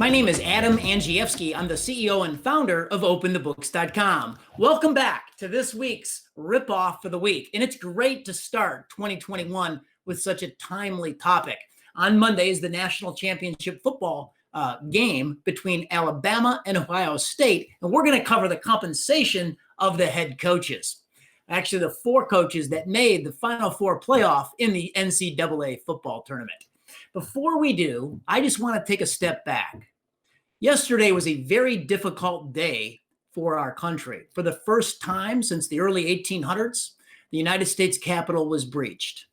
My name is Adam Andrzejewski. I'm the CEO and founder of OpenTheBooks.com. Welcome back to this week's Rip-Off for the Week. And it's great to start 2021 with such a timely topic. On Monday is the national championship football game between Alabama and Ohio State. And we're going to cover the compensation of the head coaches. Actually, the four coaches that made the Final Four playoff in the NCAA football tournament. Before we do, I just want to take a step back. Yesterday was a very difficult day for our country. For the first time since the early 1800s, the United States Capitol was breached.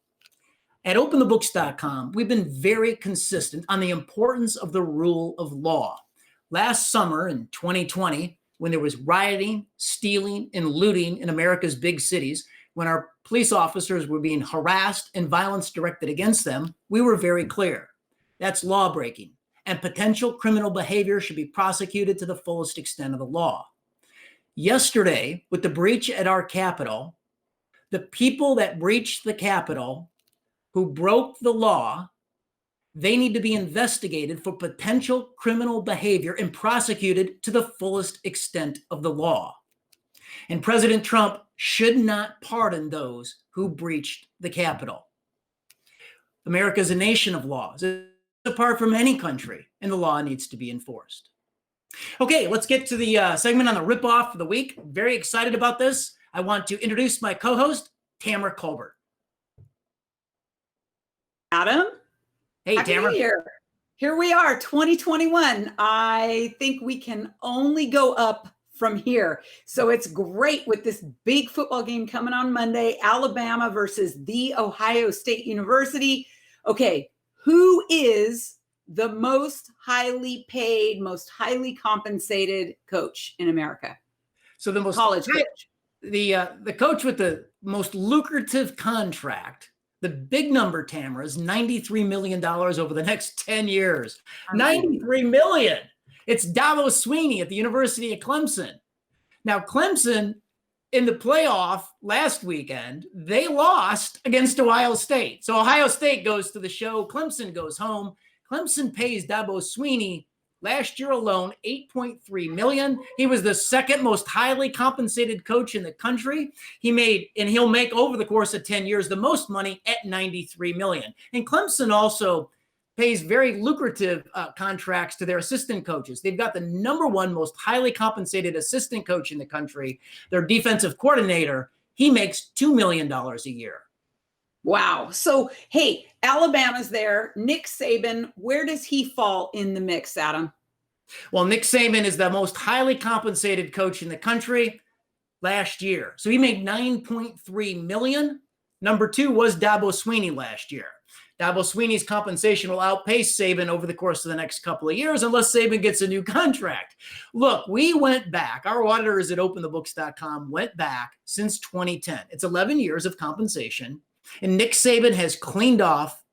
At OpenTheBooks.com, we've been very consistent on the importance of the rule of law. Last summer in 2020, when there was rioting, stealing, and looting in America's big cities, when our police officers were being harassed and violence directed against them, we were very clear. That's law breaking, and potential criminal behavior should be prosecuted to the fullest extent of the law. Yesterday, with the breach at our Capitol, the people that breached the Capitol, who broke the law, they need to be investigated for potential criminal behavior and prosecuted to the fullest extent of the law. And President Trump should not pardon those who breached the Capitol. America is a nation of laws. Apart from any country, and the law needs to be enforced. Okay, let's get to the segment on the rip-off of the week. Very excited about this. I want to introduce my co-host, Tamara Colbert. Adam. Hey, Happy Tamara. New Year. Here we are, 2021. I think we can only go up from here. So it's great with this big football game coming on Monday, Alabama versus the Ohio State University. Okay. Who is the most highly paid, most highly compensated coach in America? So the most college coach. The coach with the most lucrative contract, the big number, Tamara, is $93 million over the next 10 years. $93 million. It's Dabo Swinney at the University of Clemson. Now, Clemson, in the playoff last weekend, they lost against Ohio State. So Ohio State goes to the show. Clemson goes home. Clemson pays Dabo Swinney last year alone $8.3 million. He was the second most highly compensated coach in the country. He made, and he'll make over the course of 10 years, the most money at $93 million. And Clemson also pays very lucrative contracts to their assistant coaches. They've got the number one most highly compensated assistant coach in the country. Their defensive coordinator, he makes $2 million a year. Wow. So, hey, Alabama's there. Nick Saban, where does he fall in the mix, Adam? Well, Nick Saban is the most highly compensated coach in the country last year. So he made $9.3 million. Number two was Dabo Swinney last year. Dabo Swinney's compensation will outpace Saban over the course of the next couple of years unless Saban gets a new contract. Look, we went back. Our auditors at OpenTheBooks.com went back since 2010. It's 11 years of compensation, and Nick Saban has cleaned off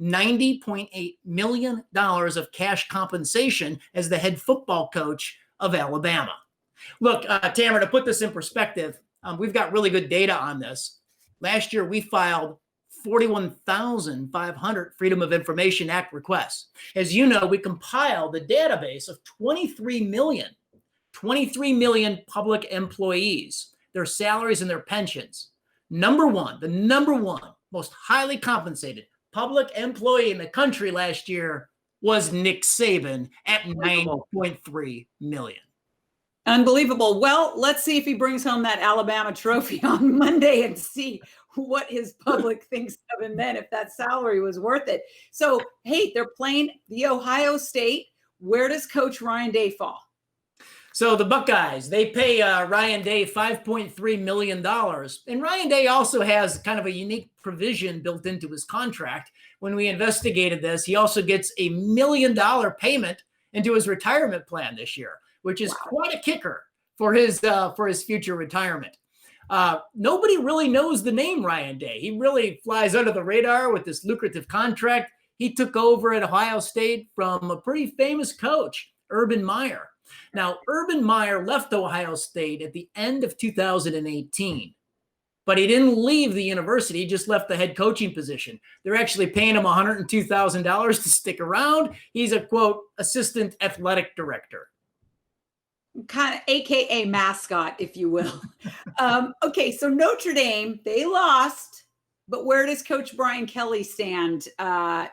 $90.8 million of cash compensation as the head football coach of Alabama. Look, Tamara, to put this in perspective, we've got really good data on this. Last year, we filed 41,500 Freedom of Information Act requests. As you know, we compiled the database of 23 million public employees, their salaries and their pensions. The number one most highly compensated public employee in the country last year was Nick Saban at $9.3 million. Unbelievable. Well, let's see if he brings home that Alabama trophy on Monday and see what his public thinks of him then, if that salary was worth it. So, hey, they're playing the Ohio State. Where does Coach Ryan Day fall? So the Buckeyes, they pay Ryan Day $5.3 million. And Ryan Day also has kind of a unique provision built into his contract. When we investigated this, he also gets a $1 million payment into his retirement plan this year, which is quite a kicker for his future retirement. Nobody really knows the name Ryan Day. He really flies under the radar with this lucrative contract. He took over at Ohio State from a pretty famous coach, Urban Meyer. Now, Urban Meyer left Ohio State at the end of 2018. but he didn't leave the university. He just left the head coaching position. They're actually paying him $102,000 to stick around. He's a, quote, assistant athletic director. Kind of AKA mascot, if you will. Okay, so Notre Dame, they lost, but where does Coach Brian Kelly stand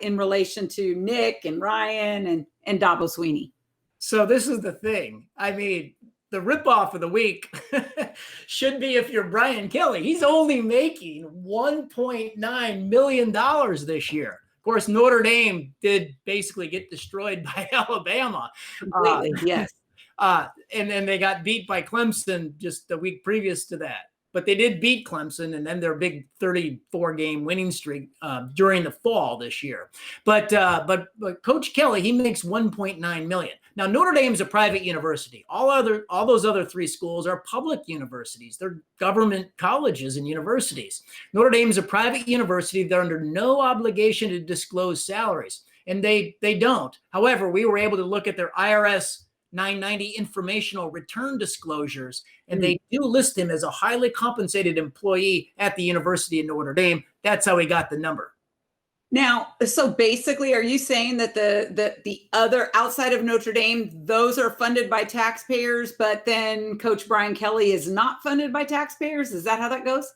in relation to Nick and Ryan and Dabo Swinney? So this is the thing. I mean, the ripoff of the week should be if you're Brian Kelly. He's only making $1.9 million this year. Of course, Notre Dame did basically get destroyed by Alabama. Completely, yes. And then they got beat by Clemson just the week previous to that. But they did beat Clemson and then their big 34-game winning streak during the fall this year. But Coach Kelly, he makes $1.9 million. Now, Notre Dame's a private university. All those other three schools are public universities. They're government colleges and universities. Notre Dame is a private university. They're under no obligation to disclose salaries, and they don't. However, we were able to look at their IRS 990 informational return disclosures, and they do list him as a highly compensated employee at the University of Notre Dame. That's how he got the number. Now, so basically, are you saying that the other outside of Notre Dame, those are funded by taxpayers, but then Coach Brian Kelly is not funded by taxpayers? Is that how that goes?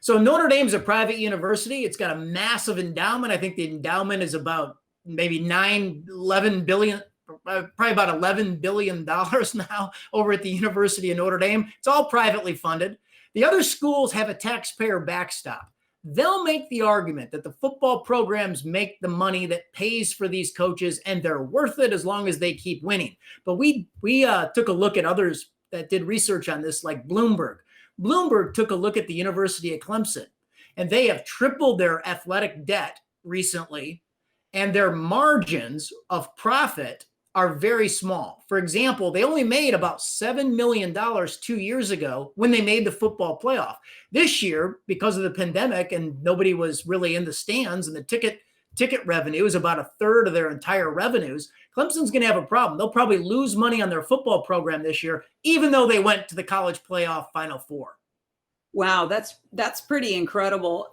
So Notre Dame's a private university. It's got a massive endowment. I think the endowment is about maybe $11 billion. Probably about $11 billion now over at the University of Notre Dame. It's all privately funded. The other schools have a taxpayer backstop. They'll make the argument that the football programs make the money that pays for these coaches, and they're worth it as long as they keep winning. But we took a look at others that did research on this, like Bloomberg. Bloomberg took a look at the University of Clemson, and they have tripled their athletic debt recently, and their margins of profit are very small. For example, they only made about $7 million 2 years ago when they made the football playoff. This year, because of the pandemic and nobody was really in the stands, and the ticket revenue is about a third of their entire revenues, Clemson's going to have a problem. They'll probably lose money on their football program this year, even though they went to the college playoff Final Four. Wow, that's pretty incredible.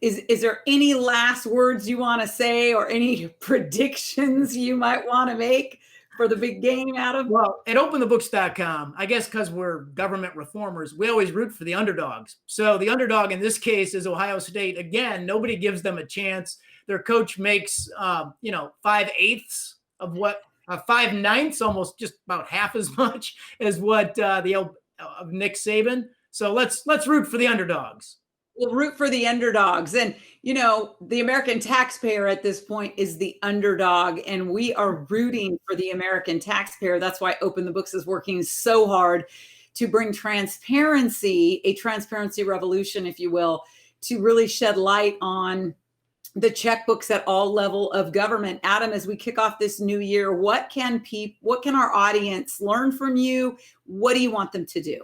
Is there any last words you want to say or any predictions you might want to make for the big game, Adam? Well, at openthebooks.com, I guess because we're government reformers, we always root for the underdogs. So the underdog in this case is Ohio State. Again, nobody gives them a chance. Their coach makes 5/8 of what 5/9, almost just about half as much as what of Nick Saban. So let's root for the underdogs. We'll root for the underdogs. And, the American taxpayer at this point is the underdog, and we are rooting for the American taxpayer. That's why Open the Books is working so hard to bring transparency, a transparency revolution, if you will, to really shed light on the checkbooks at all level of government. Adam, as we kick off this new year, what can our audience learn from you? What do you want them to do?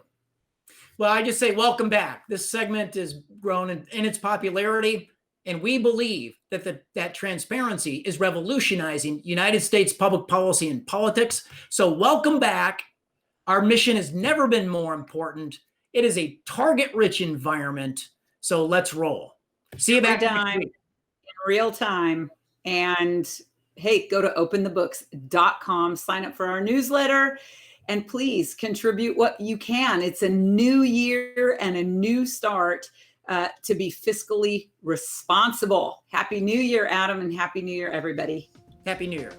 Well, I just say welcome back. This segment has grown in its popularity, and we believe that transparency is revolutionizing United States public policy and politics. So welcome back. Our mission has never been more important. It is a target-rich environment, so let's roll. See you back next week. In real time. And hey, go to openthebooks.com, sign up for our newsletter. And please contribute what you can. It's a new year and a new start to be fiscally responsible. Happy New Year, Adam, and Happy New Year, everybody. Happy New Year.